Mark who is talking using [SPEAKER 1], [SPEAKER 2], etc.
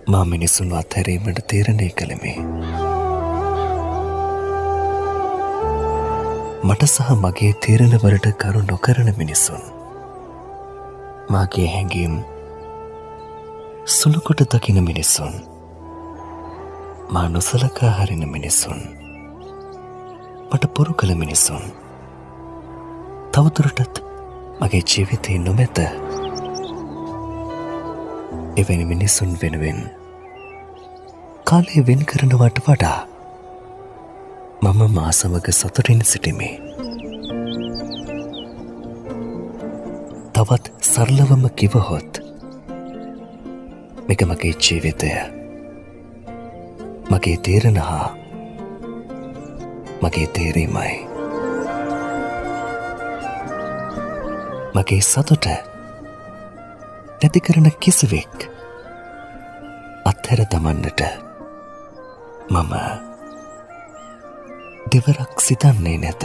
[SPEAKER 1] මා මිනිසුන් අත්හැරීමට තීරණය කළෙමි. මට සහ මගේ තීරණවලට කරු නොකරන මිනිසුන්, මාගේ හැඟීම් සුළුකොට දකින මිනිසුන්, මා නොසලකා හරින මිනිසුන්, මට පොරු කළ මිනිසුන් තවදුරටත් මගේ ජීවිතේ නොමැත. එවැනි මිනිසුන් වෙනුවෙන් කාලය වෙන් කරනවට වඩා මම මා සමග සතුටින් සිටිමි. තවත් සරලවම කිවහොත් මේක මගේ ජීවිතය, මගේ තීරණ හා මගේ තේරීමයි. මගේ සතුට නැති කරන කිසිවෙක් අත්හැර දමන්නට මම දෙවරක් සිතන්නේ නැත.